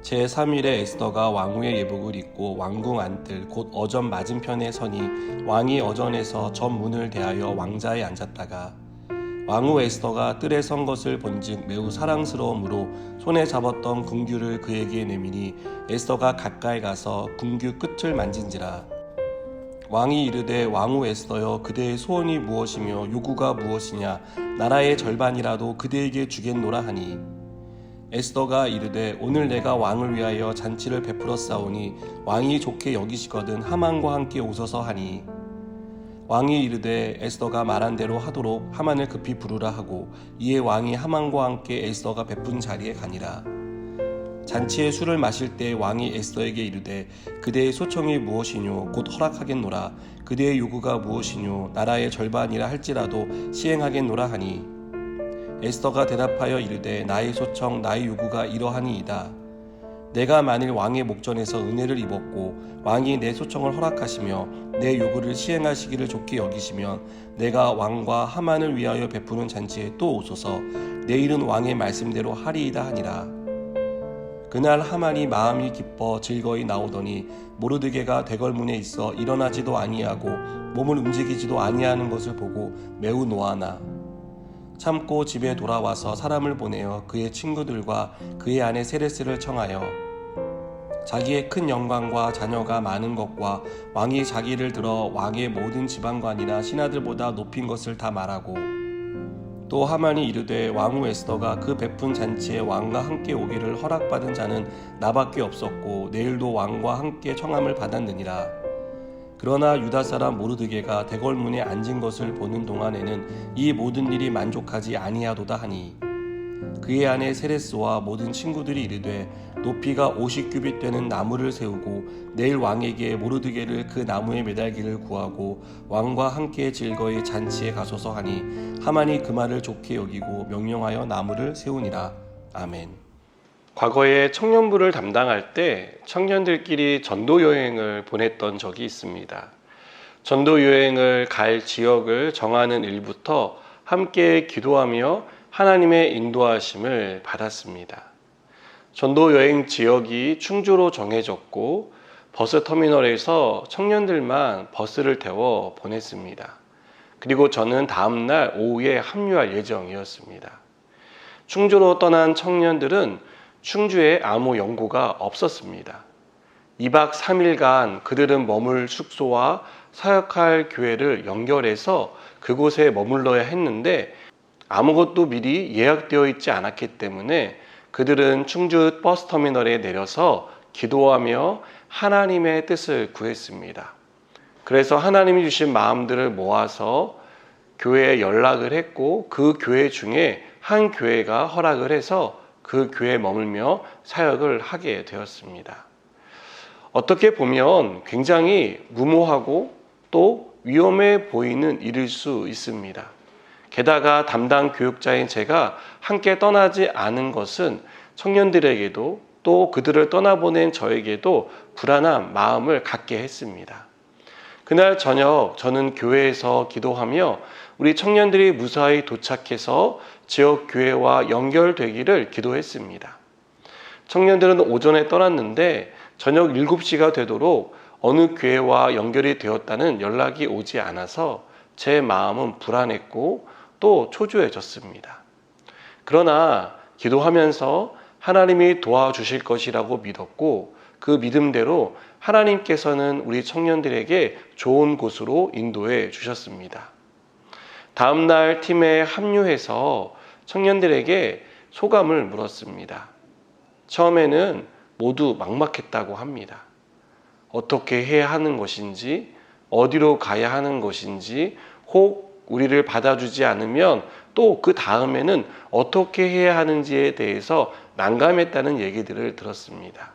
제3일에 에스더가 왕후의 예복을 입고 왕궁 안뜰 곧 어전 맞은편에 서니 왕이 어전에서 전 문을 대하여 왕자에 앉았다가 왕후 에스더가 뜰에 선 것을 본즉 매우 사랑스러움으로 손에 잡았던 궁규를 그에게 내미니 에스더가 가까이 가서 궁규 끝을 만진지라. 왕이 이르되 왕후 에스더여 그대의 소원이 무엇이며 요구가 무엇이냐 나라의 절반이라도 그대에게 주겠노라 하니 에스더가 이르되 오늘 내가 왕을 위하여 잔치를 베풀었사오니 왕이 좋게 여기시거든 하만과 함께 오소서 하니 왕이 이르되 에스더가 말한 대로 하도록 하만을 급히 부르라 하고 이에 왕이 하만과 함께 에스더가 베푼 자리에 가니라. 잔치에 술을 마실 때 왕이 에스더에게 이르되 그대의 소청이 무엇이뇨 곧 허락하겠노라 그대의 요구가 무엇이뇨 나라의 절반이라 할지라도 시행하겠노라 하니 에스더가 대답하여 이르되 나의 소청 나의 요구가 이러하니이다. 내가 만일 왕의 목전에서 은혜를 입었고 왕이 내 소청을 허락하시며 내 요구를 시행하시기를 좋게 여기시면 내가 왕과 하만을 위하여 베푸는 잔치에 또 오소서 내일은 왕의 말씀대로 하리이다 하니라. 그날 하만이 마음이 기뻐 즐거이 나오더니 모르드게가 대궐문에 있어 일어나지도 아니하고 몸을 움직이지도 아니하는 것을 보고 매우 노하나 참고 집에 돌아와서 사람을 보내어 그의 친구들과 그의 아내 세레스를 청하여 자기의 큰 영광과 자녀가 많은 것과 왕이 자기를 들어 왕의 모든 지방관이나 신하들보다 높인 것을 다 말하고 또 하만이 이르되 왕후 에스더가 그 베푼 잔치에 왕과 함께 오기를 허락받은 자는 나밖에 없었고 내일도 왕과 함께 청함을 받았느니라. 그러나 유다 사람 모르드게가 대궐문에 앉은 것을 보는 동안에는 이 모든 일이 만족하지 아니하도다 하니 그의 아내 세레스와 모든 친구들이 이르되 높이가 50규빗 되는 나무를 세우고 내일 왕에게 모르드게를 그 나무에 매달기를 구하고 왕과 함께 즐거이 잔치에 가소서 하니 하만이 그 말을 좋게 여기고 명령하여 나무를 세우니라. 아멘. 과거에 청년부를 담당할 때 청년들끼리 전도 여행을 보냈던 적이 있습니다. 전도 여행을 갈 지역을 정하는 일부터 함께 기도하며 하나님의 인도하심을 받았습니다. 전도 여행 지역이 충주로 정해졌고 버스 터미널에서 청년들만 버스를 태워 보냈습니다. 그리고 저는 다음날 오후에 합류할 예정이었습니다. 충주로 떠난 청년들은 충주에 아무 연고가 없었습니다. 2박 3일간 그들은 머물 숙소와 사역할 교회를 연결해서 그곳에 머물러야 했는데 아무것도 미리 예약되어 있지 않았기 때문에 그들은 충주 버스터미널에 내려서 기도하며 하나님의 뜻을 구했습니다. 그래서 하나님이 주신 마음들을 모아서 교회에 연락을 했고 그 교회 중에 한 교회가 허락을 해서 그 교회에 머물며 사역을 하게 되었습니다. 어떻게 보면 굉장히 무모하고 또 위험해 보이는 일일 수 있습니다. 게다가 담당 교육자인 제가 함께 떠나지 않은 것은 청년들에게도 또 그들을 떠나보낸 저에게도 불안한 마음을 갖게 했습니다. 그날 저녁 저는 교회에서 기도하며 우리 청년들이 무사히 도착해서 지역 교회와 연결되기를 기도했습니다. 청년들은 오전에 떠났는데 저녁 7시가 되도록 어느 교회와 연결이 되었다는 연락이 오지 않아서 제 마음은 불안했고 또 초조해졌습니다. 그러나 기도하면서 하나님이 도와주실 것이라고 믿었고 그 믿음대로 하나님께서는 우리 청년들에게 좋은 곳으로 인도해 주셨습니다. 다음날 팀에 합류해서 청년들에게 소감을 물었습니다. 처음에는 모두 막막했다고 합니다. 어떻게 해야 하는 것인지, 어디로 가야 하는 것인지, 혹 우리를 받아주지 않으면 또 그 다음에는 어떻게 해야 하는지에 대해서 난감했다는 얘기들을 들었습니다.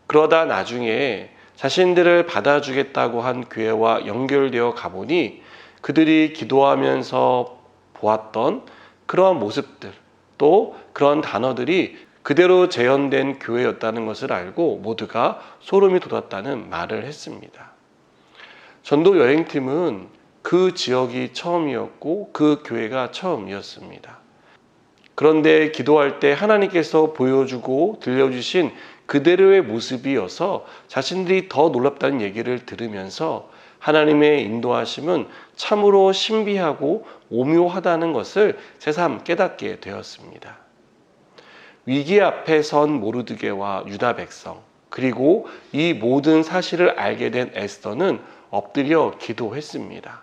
그러다 나중에 자신들을 받아주겠다고 한 교회와 연결되어 가보니 그들이 기도하면서 보았던 그러한 모습들 또 그런 단어들이 그대로 재현된 교회였다는 것을 알고 모두가 소름이 돋았다는 말을 했습니다. 전도 여행팀은 그 지역이 처음이었고 그 교회가 처음이었습니다. 그런데 기도할 때 하나님께서 보여주고 들려주신 그대로의 모습이어서 자신들이 더 놀랍다는 얘기를 들으면서 하나님의 인도하심은 참으로 신비하고 오묘하다는 것을 새삼 깨닫게 되었습니다. 위기 앞에 선 모르드게와 유다 백성, 그리고 이 모든 사실을 알게 된 에스더는 엎드려 기도했습니다.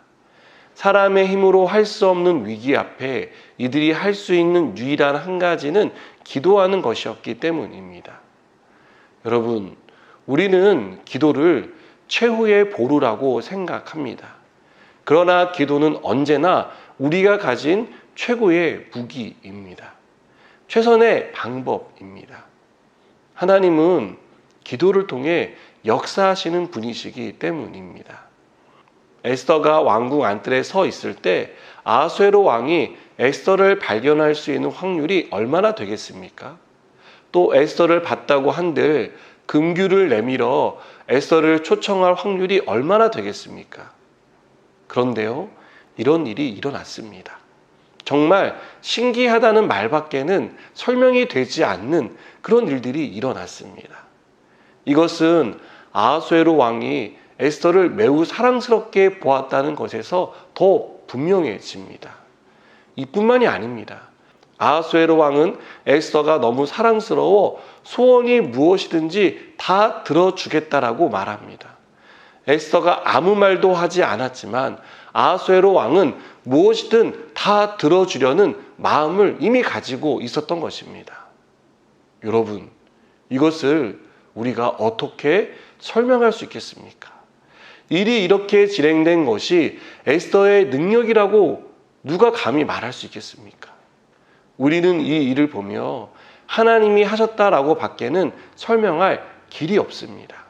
사람의 힘으로 할 수 없는 위기 앞에 이들이 할 수 있는 유일한 한 가지는 기도하는 것이었기 때문입니다. 여러분, 우리는 기도를 최후의 보루라고 생각합니다. 그러나 기도는 언제나 우리가 가진 최고의 무기입니다. 최선의 방법입니다. 하나님은 기도를 통해 역사하시는 분이시기 때문입니다. 에스더가 왕궁 안뜰에 서 있을 때 아하수에로 왕이 에스더를 발견할 수 있는 확률이 얼마나 되겠습니까? 또 에스더를 봤다고 한들 금규를 내밀어 에스더를 초청할 확률이 얼마나 되겠습니까? 그런데요, 이런 일이 일어났습니다. 정말 신기하다는 말밖에는 설명이 되지 않는 그런 일들이 일어났습니다. 이것은 아하수에로 왕이 에스더를 매우 사랑스럽게 보았다는 것에서 더 분명해집니다. 이뿐만이 아닙니다. 아하수에로 왕은 에스더가 너무 사랑스러워 소원이 무엇이든지 다 들어주겠다라고 말합니다. 에스더가 아무 말도 하지 않았지만 아하수에로 왕은 무엇이든 다 들어주려는 마음을 이미 가지고 있었던 것입니다. 여러분, 이것을 우리가 어떻게 설명할 수 있겠습니까? 일이 이렇게 진행된 것이 에스더의 능력이라고 누가 감히 말할 수 있겠습니까? 우리는 이 일을 보며 하나님이 하셨다라고 밖에는 설명할 길이 없습니다.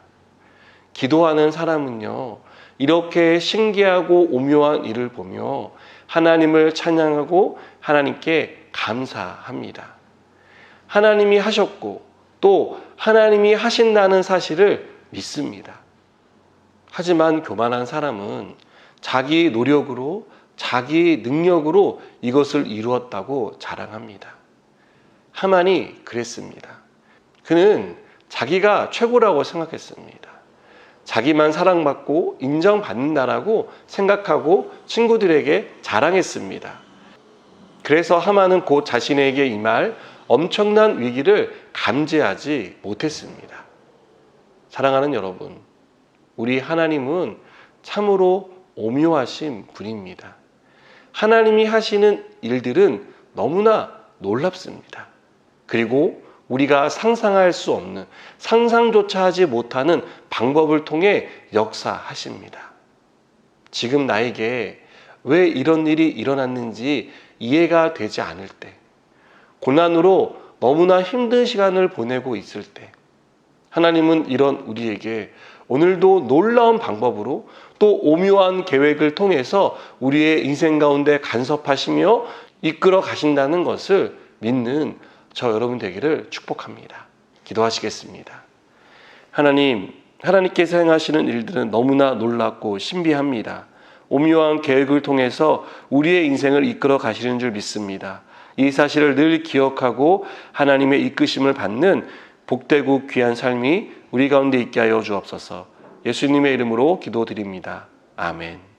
기도하는 사람은요, 이렇게 신기하고 오묘한 일을 보며 하나님을 찬양하고 하나님께 감사합니다. 하나님이 하셨고 또 하나님이 하신다는 사실을 믿습니다. 하지만 교만한 사람은 자기 노력으로, 자기 능력으로 이것을 이루었다고 자랑합니다. 하만이 그랬습니다. 그는 자기가 최고라고 생각했습니다. 자기만 사랑받고 인정받는다라고 생각하고 친구들에게 자랑했습니다. 그래서 하만은 곧 자신에게 임할 엄청난 위기를 감지하지 못했습니다. 사랑하는 여러분, 우리 하나님은 참으로 오묘하신 분입니다. 하나님이 하시는 일들은 너무나 놀랍습니다. 그리고 우리가 상상할 수 없는, 상상조차 하지 못하는 방법을 통해 역사하십니다. 지금 나에게 왜 이런 일이 일어났는지 이해가 되지 않을 때, 고난으로 너무나 힘든 시간을 보내고 있을 때, 하나님은 이런 우리에게 오늘도 놀라운 방법으로 또 오묘한 계획을 통해서 우리의 인생 가운데 간섭하시며 이끌어 가신다는 것을 믿는 저 여러분 되기를 축복합니다. 기도하시겠습니다. 하나님, 하나님께서 행하시는 일들은 너무나 놀랍고 신비합니다. 오묘한 계획을 통해서 우리의 인생을 이끌어 가시는 줄 믿습니다. 이 사실을 늘 기억하고 하나님의 이끄심을 받는 복되고 귀한 삶이 우리 가운데 있게 하여 주옵소서. 예수님의 이름으로 기도드립니다. 아멘.